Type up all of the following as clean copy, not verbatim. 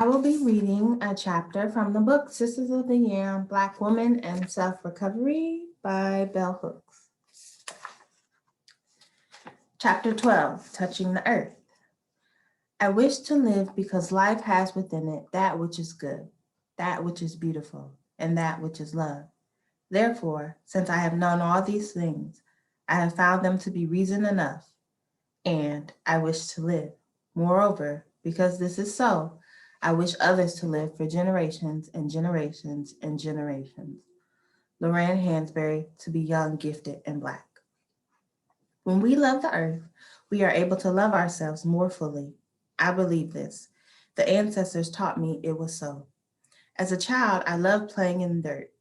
I will be reading a chapter from the book Sisters of the Yam, Black Woman and Self-Recovery by Bell Hooks. Chapter 12, Touching the Earth. I wish to live because life has within it that which is good, that which is beautiful, and that which is love. Therefore, since I have known all these things, I have found them to be reason enough, and I wish to live. Moreover, because this is so, I wish others to live for generations and generations and generations. Lorraine Hansberry, To Be Young, Gifted, and Black. When we love the earth, we are able to love ourselves more fully. I believe this. The ancestors taught me it was so. As a child, I loved playing in the dirt,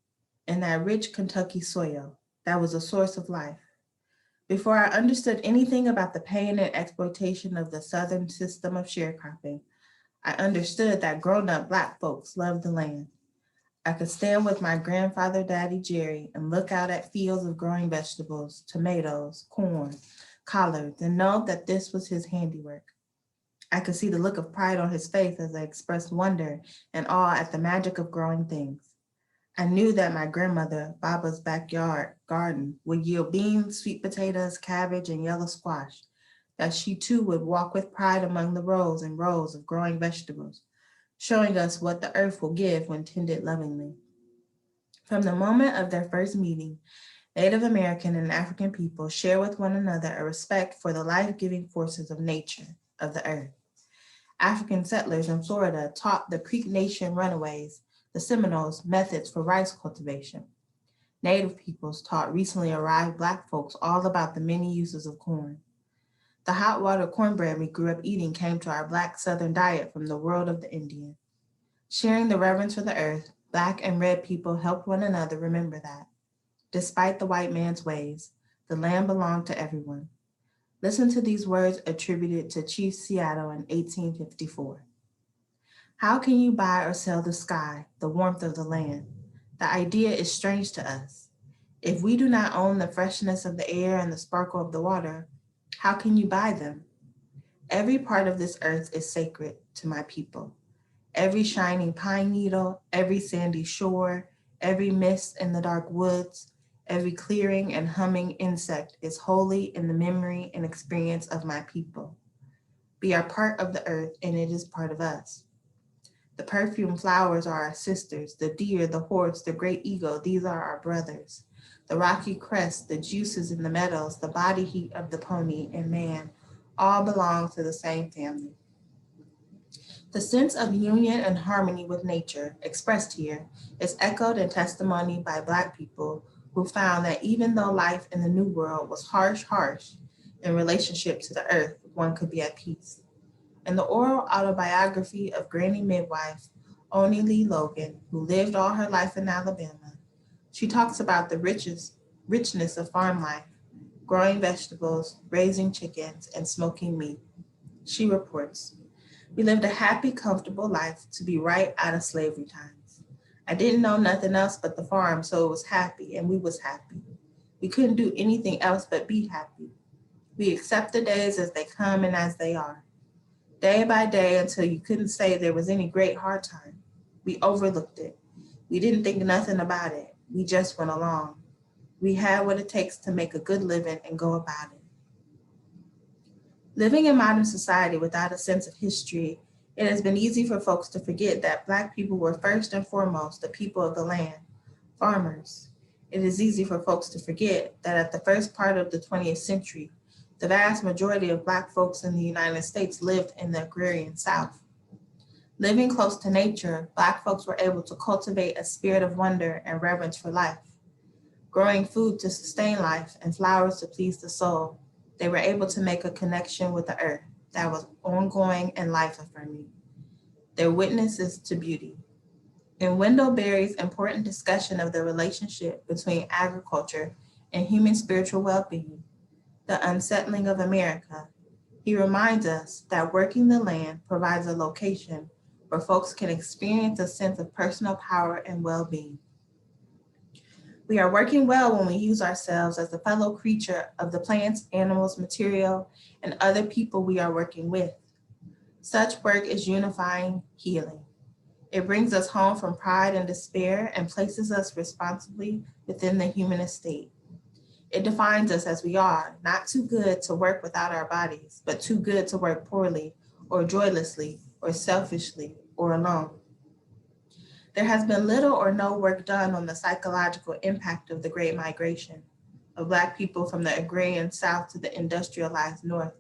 in that rich Kentucky soil that was a source of life. Before I understood anything about the pain and exploitation of the Southern system of sharecropping, I understood that grown-up Black folks loved the land. I could stand with my grandfather, Daddy Jerry, and look out at fields of growing vegetables, tomatoes, corn, collards, and know that this was his handiwork. I could see the look of pride on his face as I expressed wonder and awe at the magic of growing things. I knew that my grandmother, Baba's backyard garden, would yield beans, sweet potatoes, cabbage, and yellow squash, that she too would walk with pride among the rows and rows of growing vegetables, showing us what the earth will give when tended lovingly. From the moment of their first meeting, Native American and African people share with one another a respect for the life-giving forces of nature, of the earth. African settlers in Florida taught the Creek Nation runaways, the Seminoles, methods for rice cultivation. Native peoples taught recently arrived Black folks all about the many uses of corn. The hot water cornbread we grew up eating came to our Black Southern diet from the world of the Indian. Sharing the reverence for the earth, Black and red people helped one another remember that. Despite the white man's ways, the land belonged to everyone. Listen to these words attributed to Chief Seattle in 1854. How can you buy or sell the sky, the warmth of the land? The idea is strange to us. If we do not own the freshness of the air and the sparkle of the water, how can you buy them? Every part of this earth is sacred to my people. Every shining pine needle, every sandy shore, every mist in the dark woods, every clearing and humming insect is holy in the memory and experience of my people. We are part of the earth and it is part of us. The perfumed flowers are our sisters, the deer, the horse, the great eagle, these are our brothers. The rocky crest, the juices in the meadows, the body heat of the pony and man, all belong to the same family. The sense of union and harmony with nature expressed here is echoed in testimony by Black people who found that even though life in the New World was harsh, in relationship to the earth, one could be at peace. In the oral autobiography of Granny Midwife, Oni Lee Logan, who lived all her life in Alabama, she talks about the richness of farm life, growing vegetables, raising chickens, and smoking meat. She reports, we lived a happy, comfortable life to be right out of slavery times. I didn't know nothing else but the farm, so it was happy, and we was happy. We couldn't do anything else but be happy. We accept the days as they come and as they are. Day by day until you couldn't say there was any great hard time. We overlooked it. We didn't think nothing about it. We just went along. We had what it takes to make a good living and go about it. Living in modern society without a sense of history, it has been easy for folks to forget that Black people were first and foremost the people of the land, farmers. It is easy for folks to forget that at the first part of the 20th century, the vast majority of Black folks in the United States lived in the agrarian South. Living close to nature, Black folks were able to cultivate a spirit of wonder and reverence for life. Growing food to sustain life and flowers to please the soul, they were able to make a connection with the earth that was ongoing and life-affirming. Their witnesses to beauty. In Wendell Berry's important discussion of the relationship between agriculture and human spiritual well-being, The Unsettling of America, he reminds us that working the land provides a location where folks can experience a sense of personal power and well-being. We are working well when we use ourselves as a fellow creature of the plants, animals, material, and other people we are working with. Such work is unifying healing. It brings us home from pride and despair and places us responsibly within the human estate. It defines us as we are, not too good to work without our bodies, but too good to work poorly or joylessly or selfishly or alone. There has been little or no work done on the psychological impact of the Great Migration of Black people from the agrarian South to the industrialized North.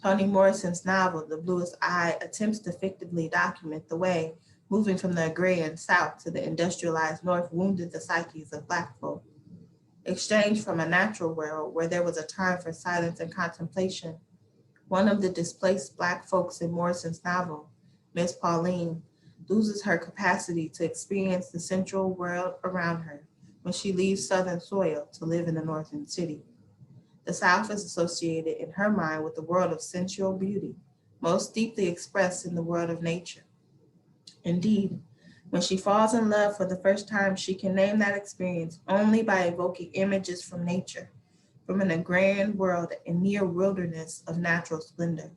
Toni Morrison's novel, The Bluest Eye, attempts to fictively document the way moving from the agrarian South to the industrialized North wounded the psyches of Black folk. Exchanged from a natural world where there was a time for silence and contemplation, one of the displaced Black folks in Morrison's novel, Miss Pauline, loses her capacity to experience the central world around her when she leaves Southern soil to live in the Northern city. The South is associated in her mind with the world of sensual beauty, most deeply expressed in the world of nature. Indeed, when she falls in love for the first time, she can name that experience only by evoking images from nature, from an agrarian world and near wilderness of natural splendor.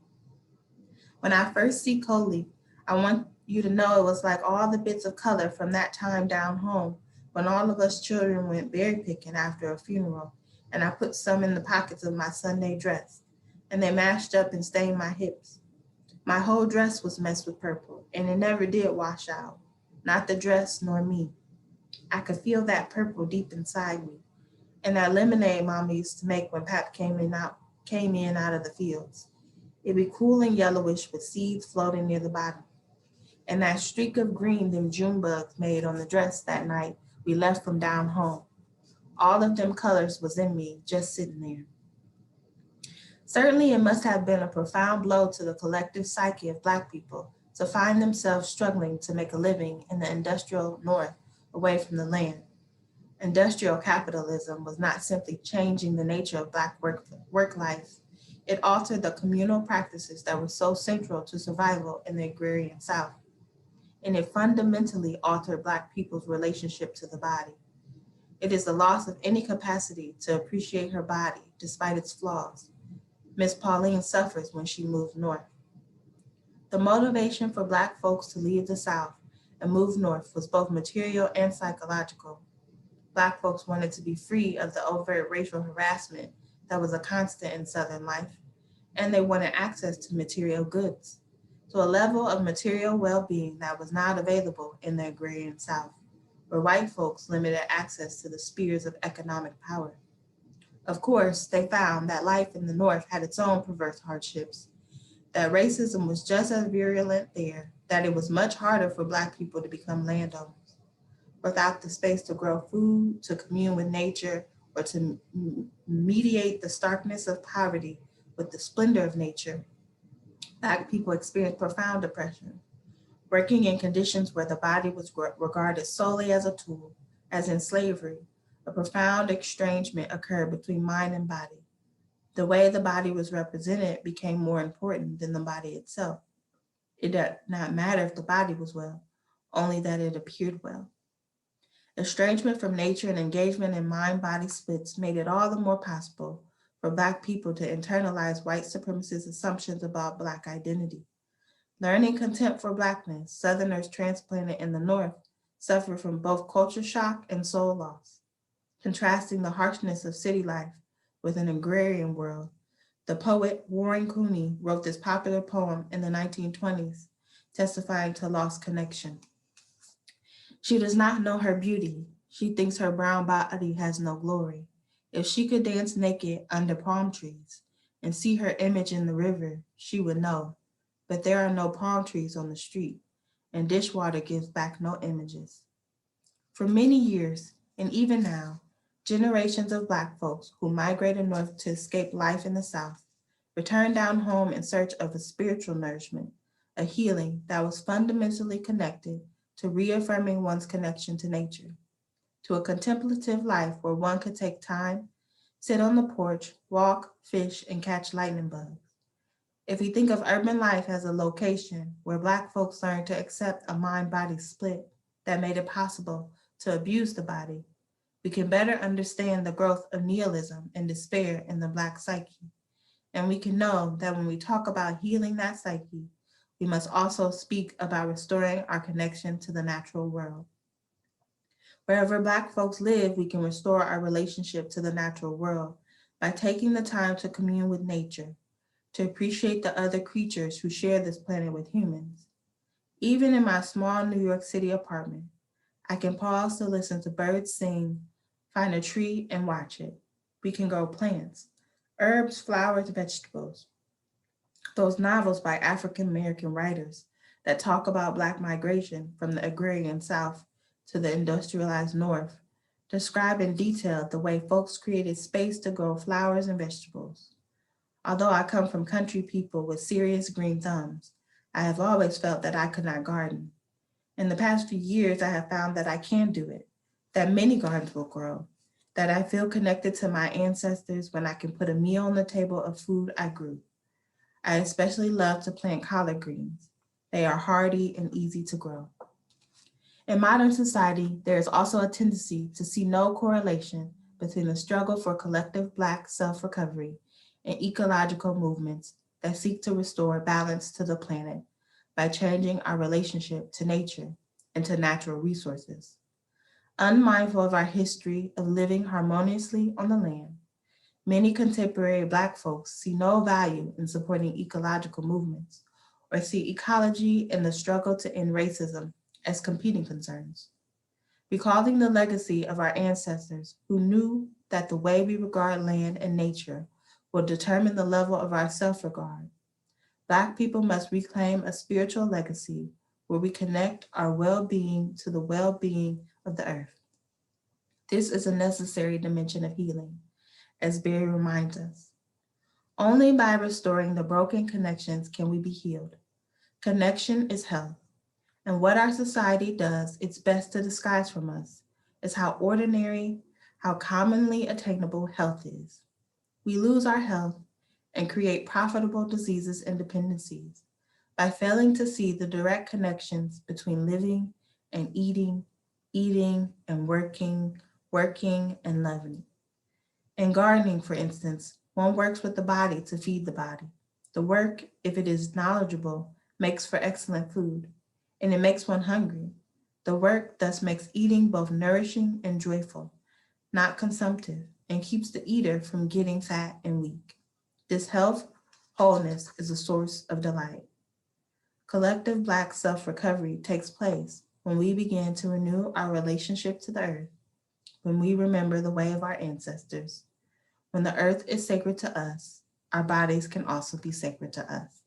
When I first see Coley, I want you to know it was like all the bits of color from that time down home when all of us children went berry picking after a funeral, and I put some in the pockets of my Sunday dress, and they mashed up and stained my hips. My whole dress was messed with purple, and it never did wash out, not the dress nor me. I could feel that purple deep inside me, and that lemonade Mama used to make when Pap came in out of the fields. It'd be cool and yellowish with seeds floating near the bottom. And that streak of green them June bugs made on the dress that night we left from down home. All of them colors was in me, just sitting there. Certainly it must have been a profound blow to the collective psyche of Black people to find themselves struggling to make a living in the industrial North away from the land. Industrial capitalism was not simply changing the nature of Black work life. It altered the communal practices that were so central to survival in the agrarian South. And it fundamentally altered Black people's relationship to the body. It is the loss of any capacity to appreciate her body despite its flaws. Miss Pauline suffers when she moved north. The motivation for Black folks to leave the South and move north was both material and psychological. Black folks wanted to be free of the overt racial harassment that was a constant in Southern life, and they wanted access to material goods, to a level of material well-being that was not available in the agrarian South, where white folks limited access to the spheres of economic power. Of course, they found that life in the North had its own perverse hardships, that racism was just as virulent there, that it was much harder for Black people to become landowners. Without the space to grow food, to commune with nature, or to mediate the starkness of poverty with the splendor of nature, Black people experienced profound oppression, working in conditions where the body was regarded solely as a tool, as in slavery. A profound estrangement occurred between mind and body. The way the body was represented became more important than the body itself. It did not matter if the body was well, only that it appeared well. Estrangement from nature and engagement in mind-body splits made it all the more possible for Black people to internalize white supremacist assumptions about Black identity. Learning contempt for Blackness, Southerners transplanted in the North suffered from both culture shock and soul loss. Contrasting the harshness of city life with an agrarian world, the poet Warren Cooney wrote this popular poem in the 1920s, testifying to lost connection. She does not know her beauty. She thinks her brown body has no glory. If she could dance naked under palm trees and see her image in the river, she would know. But there are no palm trees on the street, and dishwater gives back no images. For many years, and even now, generations of Black folks who migrated north to escape life in the South returned down home in search of a spiritual nourishment, a healing that was fundamentally connected to reaffirming one's connection to nature, to a contemplative life where one could take time, sit on the porch, walk, fish, and catch lightning bugs. If we think of urban life as a location where Black folks learned to accept a mind-body split that made it possible to abuse the body, we can better understand the growth of nihilism and despair in the Black psyche. And we can know that when we talk about healing that psyche, we must also speak about restoring our connection to the natural world. Wherever Black folks live, we can restore our relationship to the natural world by taking the time to commune with nature, to appreciate the other creatures who share this planet with humans. Even in my small New York City apartment, I can pause to listen to birds sing, find a tree and watch it. We can grow plants, herbs, flowers, vegetables. Those novels by African American writers that talk about Black migration from the agrarian South to the industrialized North describe in detail the way folks created space to grow flowers and vegetables. Although I come from country people with serious green thumbs, I have always felt that I could not garden. In the past few years, I have found that I can do it, that many gardens will grow, that I feel connected to my ancestors when I can put a meal on the table of food I grew. I especially love to plant collard greens. They are hardy and easy to grow. In modern society, there is also a tendency to see no correlation between the struggle for collective Black self-recovery and ecological movements that seek to restore balance to the planet by changing our relationship to nature and to natural resources. Unmindful of our history of living harmoniously on the land, many contemporary Black folks see no value in supporting ecological movements or see ecology and the struggle to end racism as competing concerns. Recalling the legacy of our ancestors who knew that the way we regard land and nature will determine the level of our self-regard, Black people must reclaim a spiritual legacy where we connect our well-being to the well-being of the earth. This is a necessary dimension of healing, as Barry reminds us. Only by restoring the broken connections can we be healed. Connection is health, and what our society does its best to disguise from us is how ordinary, how commonly attainable health is. We lose our health and create profitable diseases and dependencies by failing to see the direct connections between living and eating, eating and working, working and loving. In gardening, for instance, one works with the body to feed the body. The work, if it is knowledgeable, makes for excellent food, and it makes one hungry. The work thus makes eating both nourishing and joyful, not consumptive, and keeps the eater from getting fat and weak. This health, wholeness is a source of delight. Collective Black self-recovery takes place when we begin to renew our relationship to the earth, when we remember the way of our ancestors. When the earth is sacred to us, our bodies can also be sacred to us.